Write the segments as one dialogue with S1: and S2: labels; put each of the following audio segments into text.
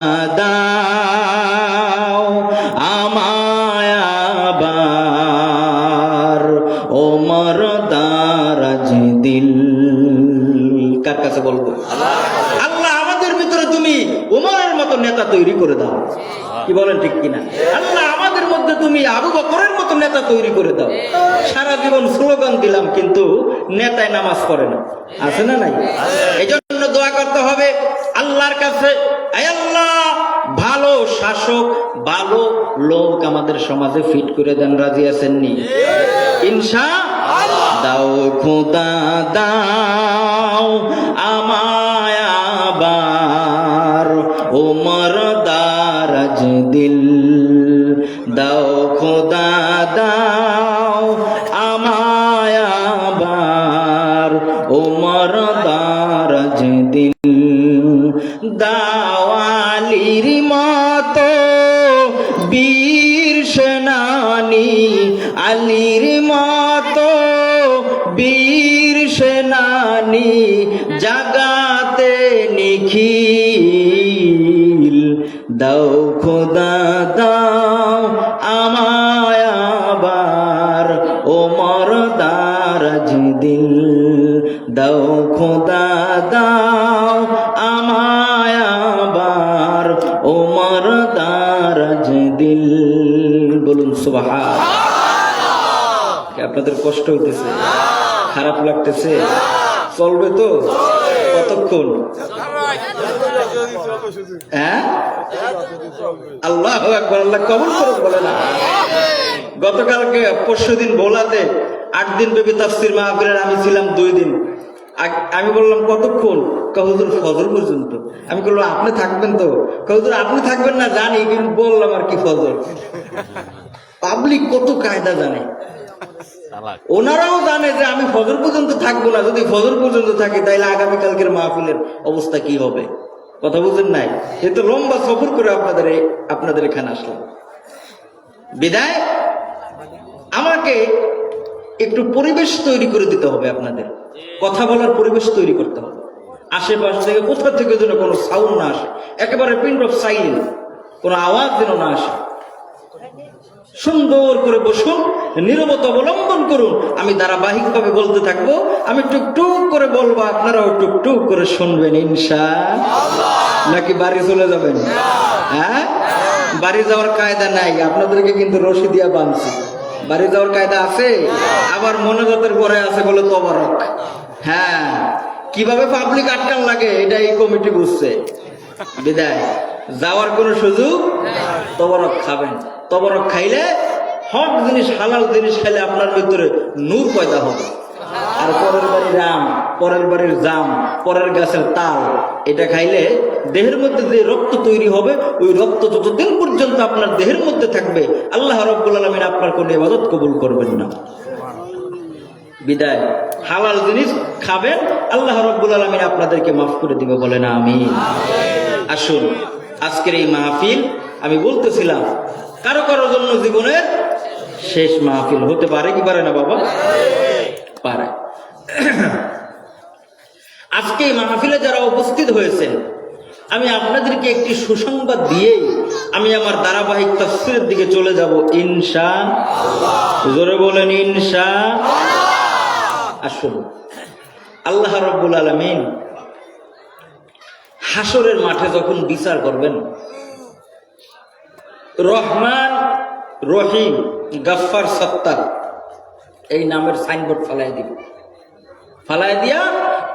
S1: দাও আমায় আবার ওমর দারাজ দিল। কার কাছে বলবো? আল্লাহ আমাদের ভিতরে তুমি ওমরের মতো নেতা তৈরি করে দাও। কি বলেন ঠিক কিনা? আল্লাহ আমাদের মধ্যে তুমি আবু বকরের মতো নেতা তৈরি করে দাও। সারা জীবন স্লোগান দিলাম কিন্তু নেতায় নামাজ পড়ে না, আছে না নাই? এই জন্য দোয়া করতে হবে আল্লাহর কাছে, আয় আল্লাহ ভালো শাসক ভালো লোক আমাদের সমাজে ফিট করে দেন। রাজি আছেননি? ইনশাআল্লাহ। দাও খোদা দাও আমায় আবার ওমর দারাজ দিল। দাও খোদা দাও আমায় আবার ওমর দারাজ দিল। দাও আলীর মতো বীর সেনানী, আলীর মতো বীর সেনানী জাগাতে নিখিল। দাও খোদা দাও আমায় আবার ওমর দারাজ দিল। দাও খোদা দাও আমায় আবার ওমর দারাজ দিল। বলুন সুবহানাল্লাহ। আপনাদের কষ্ট হইতেছে? খারাপ লাগতেছে? চলবে তো? কতক্ষণ? হ্যাঁ, আল্লাহু আকবার। আল্লাহ কবুল করুন। বলে না, গতকালকে পরশুদিন ভোলাতে 8 দিন ব্যাপী তাফসীর মাহফিলের আমি ছিলাম 2 দিন। আমি বললাম কতক্ষণ? হুজুর ফজর পর্যন্ত। আমি বললাম আপনি থাকবেন তো? হুজুর আপনি থাকবেন না জানি, কিন্তু বললাম আর কি ফজর। পাবলিক কত কায়দা জানে, ওনারাও জানে যে আমি ফজর পর্যন্ত থাকবো না। যদি ফজর পর্যন্ত থাকি তাহলে আগামীকালকের মাহফিলের অবস্থা কি হবে? কথা বুঝেন নাই? এ তো লম্বা সফর করে আপনাদের এখানে আসলাম। বিদায় আমাকে একটু পরিবেশ তৈরি করে দিতে হবে, আপনাদের কথা বলার পরিবেশ তৈরি করতে হবে। আশেপাশ থেকে কোথা থেকে যেন কোনো সাউন্ড না আসে, একেবারে পিন অফ সাইলেন্স, কোনো আওয়াজ যেন না আসে। সুন্দর করে বসুন, নীরবতা অবলম্বন করুন। আমি ধারাবাহিকভাবে বলতে থাকবো, আমি টুকটুক করে বলবো, আপনারাও টুকটুক করে শুনবেন ইনশাআল্লাহ। নাকি বাড়ি চলে যাবেন? হ্যাঁ, বাড়ি যাওয়ার কায়দা নাই, আপনাদেরকে কিন্তু রশি দিয়া বাঁধছি। বাড়ি যাওয়ার কায়দা আছে, আবার মনোজাতের পরে আছে বলে তবারক। হ্যাঁ, কিভাবে পাবলিক আটকান লাগে এটা এই কমিটি বুঝছে। বিদায় যাওয়ার কোনো সুযোগ। তবারক খাবেন, তবারক খাইলে হক জিনিস হালাল জিনিস খাইলে আপনার ভিতরে নূর পয়দা হবে। আর পরের বাড়ির আম, পরের বাড়ির জাম, পরের গাছের তাল এটা খাইলে দেহের মধ্যে যে রক্ত তৈরি হবে, ওই রক্ত যতদিন পর্যন্ত আপনার দেহের মধ্যে থাকবে আল্লাহ রাব্বুল আলামিন আপনার কোনো ইবাদত কবুল করবেন না। বিদায় হালাল জিনিস খাবেন, আল্লাহ রাব্বুল আলামিন আপনাদেরকে মাফ করে দিবে। বলেন আমিন। আসুন, আজকের এই মাহফিল আমি বলতেছিলাম কারো কারো জন্য জীবনের শেষ মাহফিল হতে পারে কি পারে না বাবা? পারে। আজকে এই মাহফিলে যারা উপস্থিত হয়েছেন, আমি আপনাদেরকে একটি সুসংবাদ দিয়েই আমি আমার ধারাবাহিক তাফসীরের দিকে চলে যাব ইনশাআল্লাহ। জোরে বলেন ইনশাআল্লাহ। আসুন, আল্লাহ রাব্বুল আলামিন হাসরের মাঠে যখন বিচার করবেন, রহমান রহিম গাফফার সত্তার এই নামের সাইনবোর্ড ফালাই দিবে, ফালাই দিয়া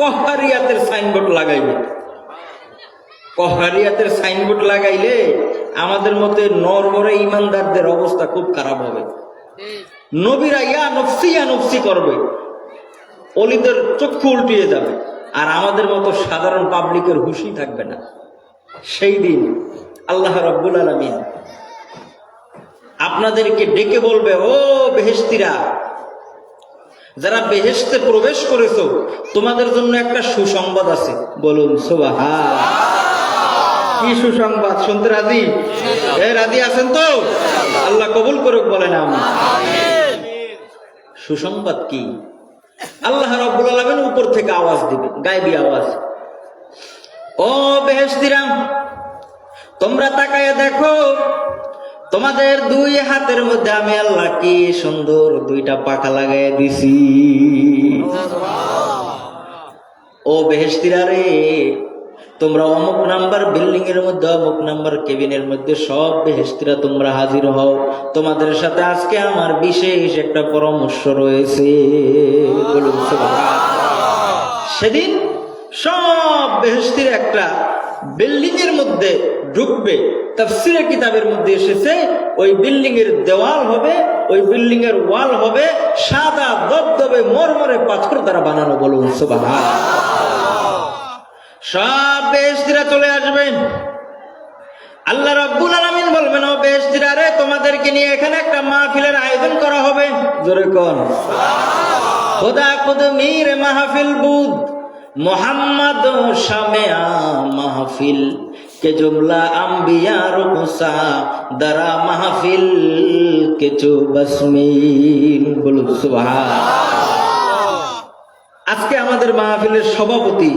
S1: কহারিয়াতের সাইনবোর্ড লাগাইবে। কহারিয়াতের সাইনবোর্ড লাগাইলে আমাদের মতে নরমরে ইমানদারদের অবস্থা খুব খারাপ হবে। নবীরা ইয়া নফসি করবে, অলিদের চক্ষু উল্টিয়ে যাবে, আর আমাদের মতো সাধারণ পাবলিকের হুঁশই থাকবে না। সেই দিন আল্লাহ রাব্বুল আলামিন আপনাদেরকে ডেকে বলবে, ও বেহেশতিরা, যারা বেহেশতে প্রবেশ করেছো তোমাদের জন্য একটা সুসংবাদ আছে। বলুন সুবহানাল্লাহ। কি সুসংবাদ? শুনতে রাজি? রাজি আছেন তো? আল্লাহ কবুল করুক। বলেন আমিন। সুসংবাদ কি? আল্লাহ রাব্বুল আলামিন উপর থেকে আওয়াজ দিবে, গায়বী আওয়াজ, ও বেহেশতিরা, তোমরা তাকায় দেখো তোমাদের দুই হাতের মধ্যে আমি আল্লাহ কি সুন্দর দুইটা পাখা লাগাইয়া দিছি। ও বেহেশতিরা রে, তোমরা অমুক নাম্বার বিল্ডিং এর মধ্যে অমুক নাম্বার কেবিনের মধ্যে সব বেহেশতিরা তোমরা হাজির হও, তোমাদের সাথে আজকে আমার বিশেষ একটা পরামর্শ রয়েছে। বলুন সুবহানাল্লাহ। সেদিন সব বেহেশতির একটা বিল্ডিং এর মধ্যে ঢুকবে। তাফসীরের কিতাবের মধ্যে এসেছে ওই বিল্ডিং এর দেওয়াল হবে, ওই বিল্ডিং এর ওয়াল হবে সাদা দবদবে মরমরে পাথর দ্বারা বানানো। বলুন সুবহানাল্লাহ। সব বেহেশতিরা চলে আসবেন। আল্লাহ রাব্বুল আলামিন বলবেন, ও বেহেশতিরা রে, তোমাদেরকে নিয়ে এখানে একটা মাহফিলের আয়োজন করা হবে। জোরে কোন সুবহানাল্লাহ। খোদা খুদ মীর মাহফিল বুদ मोहम्मद शामिया महफिल के जुमला अंबिया रुसा दरा महफिल के चो बसमील। बोलो सुबहान। আজকে আমাদের মাহফিলের সভাপতি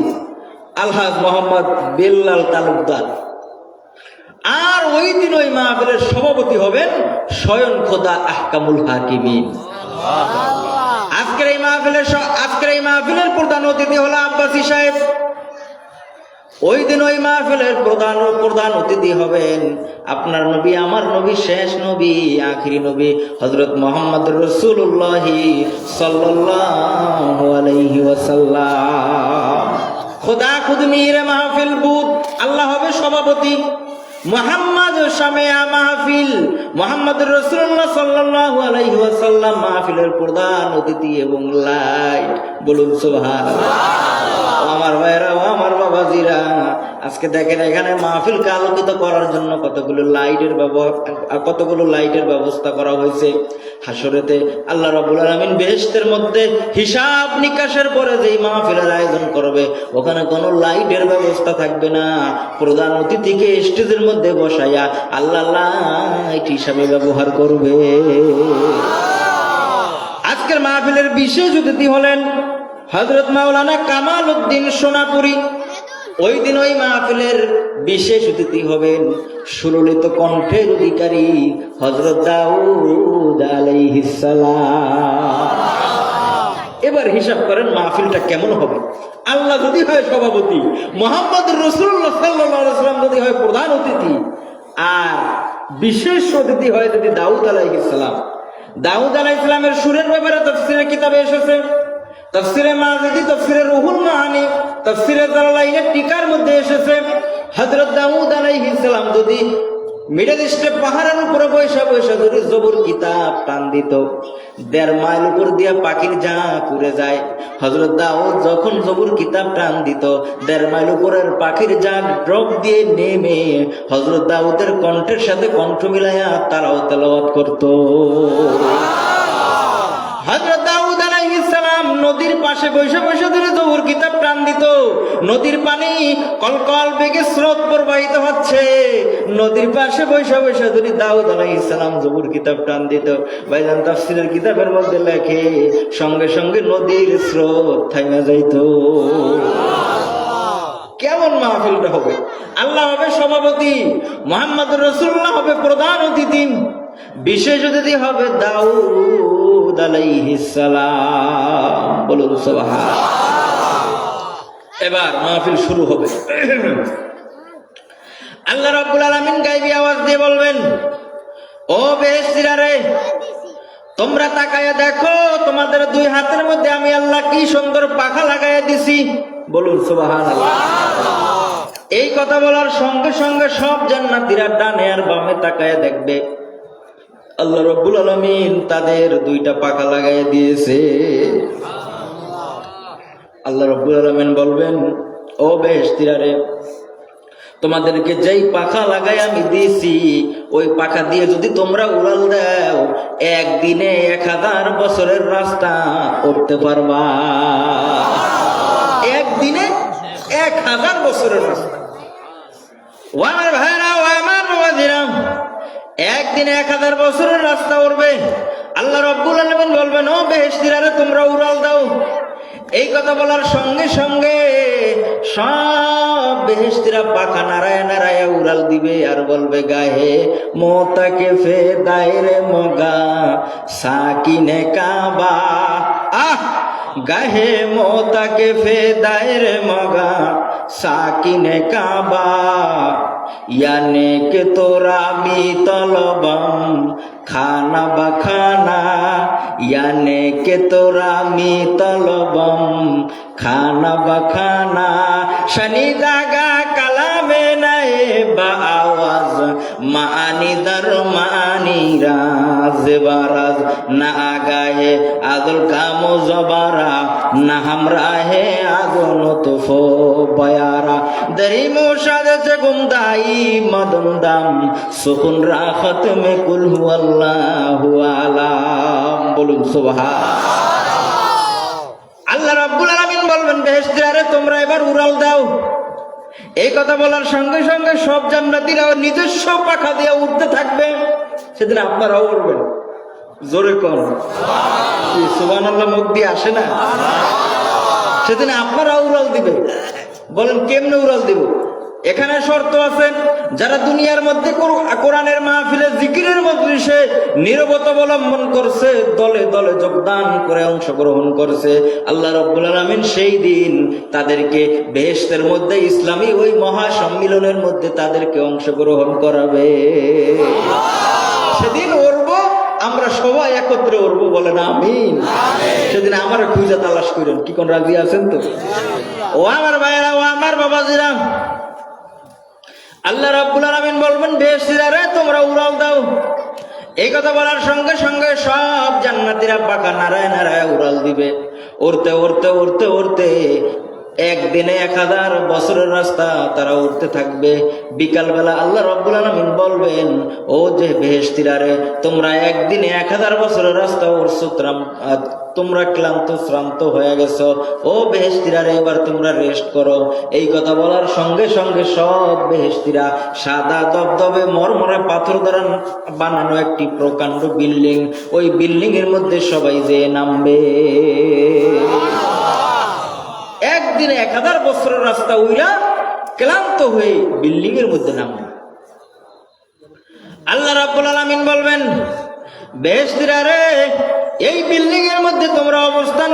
S1: আলহাজ মোহাম্মদ বেল্লাল তালুকদার, আর ওই দিন ওই মাহফিলের সভাপতি হবেন স্বয়ং খোদা আহকামুল হাকিমিন। আজকের এই মাহফিলের প্রধান অতিথি হলো আব্বাসী সাহেব। ওই দিন ওই মাহফিলের প্রধান অতিথি হবেন আপনার নবী, আমার নবী, শেষ নবী, আখিরি নবী হযরত মুহাম্মদ রাসূলুল্লাহ সাল্লাল্লাহু আলাইহি ওয়াসাল্লাম। খোদা খুদ মীর মাহফিল বুদ, আল্লাহ হবে সভাপতি। মুহাম্মদ শামিয়া মাহফিল, মুহাম্মদ রাসূলুল্লাহ সাল্লাল্লাহু আলাইহি ওয়াসাল্লাম মাহফিলের প্রধান অতিথি এবং লাইট। বলুন সুবহানাল্লাহ। আমার ভাইরা, আমার বাবাজিরা, আজকে দেখেন এখানে মাহফিলকে আলোকিত করার জন্য কতগুলো লাইটের ব্যবস্থা করা হয়েছে। হাসরেতে আল্লাহ রাব্বুল আলামিন বেহেশতের মধ্যে হিসাব নিকাশের পরে যেই মাহফিলের আয়োজন করবে ওখানে কোনো লাইটের ব্যবস্থা থাকবে না। প্রধান অতিথিকে স্টেজের মধ্যে বসাইয়া আল্লাহ লাইট হিসাবে ব্যবহার করবে। আজকের মাহফিলের বিশেষ অতিথি হলেন হযরত মাওলানা কামাল উদ্দিন সোনাপুরী। ওই দিন ওই মাহফিলের বিশেষ অতিথি হবেন সুললিত কণ্ঠের অধিকারী হযরত দাউদ আলাইহিস সালাম। এবার হিসাব করেন মাহফিলটা কেমন হবে। আল্লাহ যদি হয় সভাপতি, মুহাম্মদ রাসূলুল্লাহ সাল্লাল্লাহু আলাইহি ওয়াসাল্লাম যদি হয় প্রধান অতিথি, আর বিশেষ অতিথি হয় যদি দাউদ আলাইহিস সালাম। দাউদ আলাইহিস সালামের সুরের ব্যাপারে তাফসীরের কিতাবে এসেছে, তাফসীরে মাজিদি, তাফসীরে রুহুল মাআনি, তাফসীরে জালালাইনের টিকার মধ্যে এসেছে হযরত দাউদ আলাইহিস সালাম যদি মিডল ইস্টে পাহাড়ের উপরে বৈশা যদি জবর কিতাব টান দিত, 1.5 মাইল উপর দিয়ে পাখির ঝাঁক উড়ে যায়। হযরত দাউদ যখন জবর কিতাব টান দিত 1.5 মাইল উপরের পাখির ঝাঁক ড্রপ দিয়ে নেমে হযরত দাউদের কণ্ঠের সাথে কণ্ঠ মিলাইয়া তারাও তেলাওয়াত করত। হযরত দাউদ আলাইহিস সালাম নদীর পাশে বসে ধরে জবর কিতাব টান দিত। নদীর পানি কলকল বেগে স্রোত প্রবাহিত হচ্ছে, নদীর পাশে বসে ধরে দাউদ আলাইহিস সালাম জবর কিতাব টান দিত। ভাইজান তাফসীরের কিতাবের মধ্যে লেখে সঙ্গে সঙ্গে নদীর স্রোত থাইমা যাইত। কেমন মাহফিলটা হবে। আল্লাহ হবে সভাপতি, মুহাম্মদ রাসূলুল্লাহ হবে প্রধান অতিথি, বিশেষ অতিথি হবে দাউদ আলাইহিস সালাম। বলুন সুবহানাল্লাহ। এবার মাহফিল শুরু হবে। আল্লাহ রাব্বুল আলামিন গায়বী আওয়াজ দিয়ে বলবেন, ও বেহেশতিরা রে, তোমরা তাকায়া দেখো তোমাদের দুই হাতের মধ্যে আমি আল্লাহ কি সুন্দর পাখা লাগাইয়া দিছি। বলুন সুবহানাল্লাহ। এই কথা বলার সঙ্গে সঙ্গে সব জান্নাতীরা ডানে আর বামে তাকায়া দেখবে আল্লাহ রাব্বুল আলামিন তাদের দুইটা পাখা লাগাইয়া দিয়েছে। আল্লাহ রাব্বুল আলামিন বলবেন, ও বেহেশতিরা রে, তোমাদেরকে যেই পাখা লাগাই আমি দিয়েছি ওই পাখা দিয়ে যদি তোমরা উড়াল দাও একদিনে 1000 বছরের রাস্তা উঠতে পারবা। একদিনে 1000 বছরের রাস্তা। ও আমার ভাইরা, ও আমার বাবাজিরা, একদিনে 1000 বছরের রাস্তা উঠবে। আল্লাহ রাব্বুল আলামিন বলবেন, ও বেহেশতিরা রে, তোমরা উড়াল দাও। এই কথা বলার সঙ্গে সঙ্গে সব বেহেশতিরা পাখা নারায় নারায় উড়াল দিবে আর বলবে গায়ে মোতাকে ফে দায়রে মগা সাকিনে কাবা। গাহে মোতাকে ফে দায়রে মগা সাকিনে কাবা याने के तोरा मी तलबम खाना बखाना याने के तोरा मी तलबम खाना बखाना शनि दागा कलामे नए बाआवाज मानी दर मानी राज बाराज ना आगाए आदल कामो जबारा ना हमरा है आगोन तुफो बयारा दरी मोशाद से गुमदाई मदन दाम सुकुन राहत में कुल हुवल्लाहु आलाम बोलुन सुबहान। আল্লাহ রাব্বুল আলামিন বলবেন বেহেশতীরা তোমরা এবার উড়াল দাও। এই কথা বলার সঙ্গে সঙ্গে সব জান্নাতীরা নিজস্ব পাখা দিয়ে উড়তে থাকবে। সেদিন আপনারাও উড়বেন, জোরে কোন সুবহানাল্লাহ মুখ দিয়ে আসে না? সেদিন আপনারাও উড়াল দিবে। বলেন কেমনে উড়াল দিব? এখানে শর্ত আছে, যারা দুনিয়ার মধ্যে কোরআনের মাহফিলে জিকিরের মজলিসে নীরবতা অবলম্বন করছে, দলে দলে যোগদান করে অংশগ্রহণ করছে, আল্লাহ রাব্বুল আলামিন সেই দিন তাদেরকে বেহেশতের মধ্যে ইসলামী ওই মহা সম্মিলনের মধ্যে তাদেরকে অংশগ্রহণ করাবে। সেদিন উড়বো আমরা সবাই একত্রে উড়বো, বলেন আমিন। সেদিন আমার খুঁজে তালাশ করেন, কি কোন রাজি আছেন তো? ও আমার ভাইয়েরা, ও আমার বাবাজিরা, আল্লাহ রাব্বুল আলামিন বলবেন বেহেশতীরা তোমরা উড়াল দাও। এই কথা বলার সঙ্গে সঙ্গে সব জান্নাতীরা পাখা নারায় নারায় উড়াল দিবে। উড়তে উড়তে উড়তে উড়তে একদিনে 1000 বছরের রাস্তা তারা উঠতে থাকবে। বিকালবেলা আল্লাহ রাব্বুল আলামিন বলবেন, ও যে বেহেশতীরা তোমরা একদিনে 1000 বছরের রাস্তা উঠছো, তোমরা ক্লান্ত শ্রান্ত হয়ে গেছো, ও বেহেশতীরা এবার তোমরা রেস্ট করো। এই কথা বলার সঙ্গে সঙ্গে সব বেহেশতীরা সাদা দবদবে মরমরে পাথর দ্বারা বানানো একটি প্রকাণ্ড বিল্ডিং, ওই বিল্ডিং এর মধ্যে সবাই যেয়ে নামবে। একদিনে 1000 বছরের রাস্তা উইরা ক্লান্ত হয়ে বিল্ডিং এর মধ্যে নামবে। আল্লাহ রাব্বুল আলামিন বলবেন বেহেশতীরা এই বিল্ডিং এর মধ্যে তোমরা অবস্থান